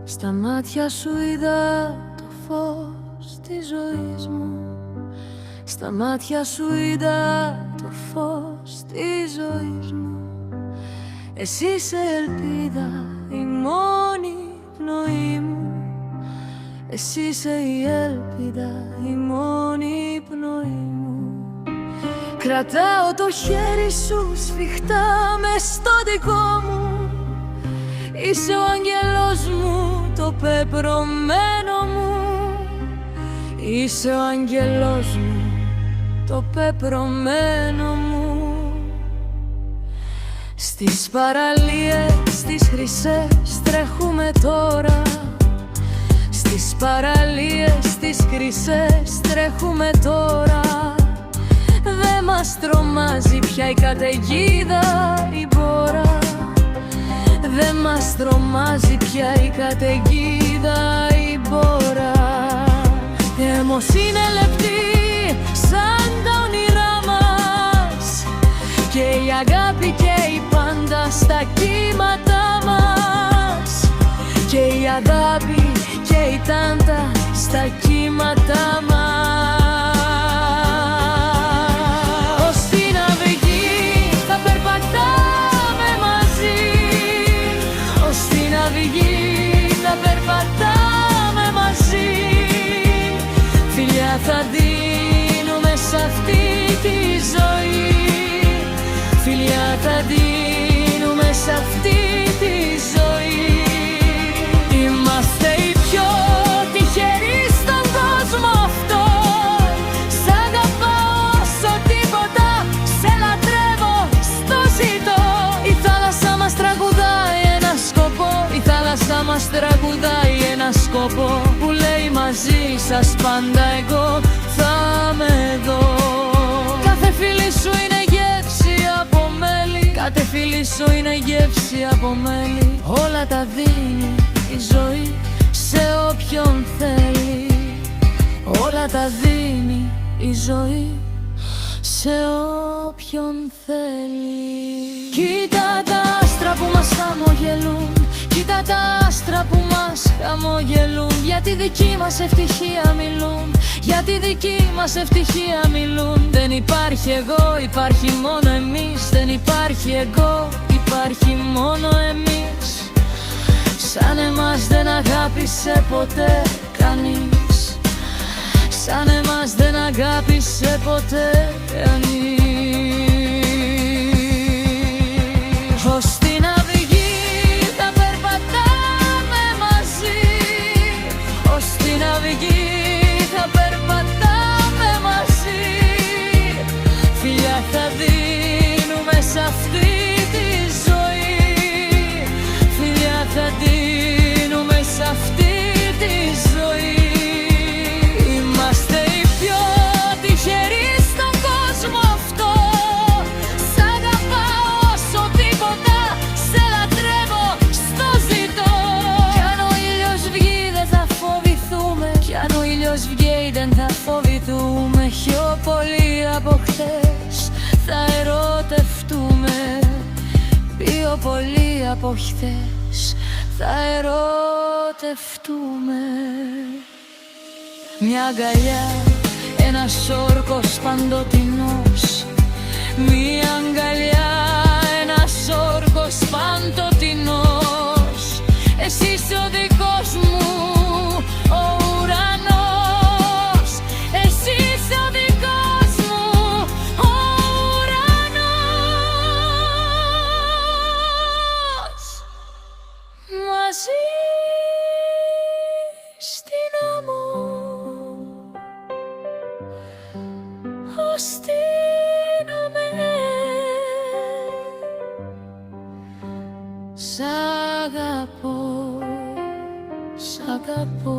Στα μάτια σου είδα το φως της ζωής μου. Στα μάτια σου είδα το φως της ζωής μου. Εσύ είσαι ελπίδα, η μόνη πνοή μου. Εσύ είσαι η ελπίδα, η μόνη πνοή μου. Κρατάω το χέρι σου σφιχτά μες στο δικό μου. Είσαι ο άγγελος μου, το πεπρωμένο μου. Είσαι ο άγγελος μου, το πεπρωμένο μου. Στις παραλίες, τις χρυσές τρέχουμε τώρα. Στις παραλίες, τις χρυσές τρέχουμε τώρα. Δε μας τρομάζει πια η καταιγίδα, η μπόρα. Δε μας τρομάζει πια η καταιγίδα, η μπόρα. Η αιμοσύνη είναι λεπτή σαν τα όνειρά μας, και η αγάπη καίει πάντα στα κύματα μας. Και η αγάπη καίει πάντα στα κύματα μας. Ως την αυγή θα περπατάμε μαζί. Ως την αυγή θα περπατάμε μαζί. Φιλιά θα δίνουμε σ' αυτή τη ζωή. Φιλιά θα δίνουμε σ' αυτή τη ζωή. Είμαστε οι πιο τυχεροί στον κόσμο αυτό. Σ' αγαπάω όσο τίποτα, σε λατρεύω, στο ζητώ. Η θάλασσα μας τραγουδάει ένα σκοπό. Η θάλασσα μας τραγουδάει ένα σκοπό, που λέει μαζί σας πάντα εγώ θα είμαι εδώ. Κάθε φίλη σου είναι γεύση από μέλι. Κάθε φίλη σου είναι γεύση από μέλι. Όλα τα δίνει η ζωή σε όποιον θέλει. Όλα τα δίνει η ζωή σε όποιον θέλει. Κοίτα τα άστρα που μας χαμογελούν. Κοίτα τα άστρα που μας χαμογελούν. Για τη δική μας ευτυχία μιλούν. Για τη δική μας ευτυχία μιλούν. Δεν υπάρχει εγώ, υπάρχει μόνο εμείς. Δεν υπάρχει εγώ, υπάρχει μόνο εμείς. Σαν εμάς δεν αγάπησε ποτέ κανείς. Σαν εμάς δεν αγάπησε ποτέ κανείς. Ως την αυγή θα περπατάμε μαζί. Ως την αυγή θα περπατάμε μαζί. Φιλιά θα δίνουμε σ' αυτή τη ζωή. Φιλιά θα δίνουμε σ' αυτή τη ζωή. Είμαστε οι πιο τυχεροί στον κόσμο αυτό. Σ' αγαπάω όσο τίποτα, σε λατρεύω, στο ζητώ. Κι αν ο ήλιος βγει δεν θα φοβηθούμε. Κι αν ο ήλιος βγει δεν θα φοβηθούμε. Πιο πολύ από χθες θα ερωτευτούμε. Πιο πολύ από χθες θα ερωτευτούμε. Μια αγκαλιά, ένας όρκος παντοτινός. Μια αγκαλιά, ένας όρκος παντοτινός. Εσύ είσαι ο δικός μου ο ουρανός. Εσύ είσαι ο δικός μου ο ουρανός. Μαζί στην άμμο, ως στείνομαι. Σ' αγαπώ, σ' αγαπώ.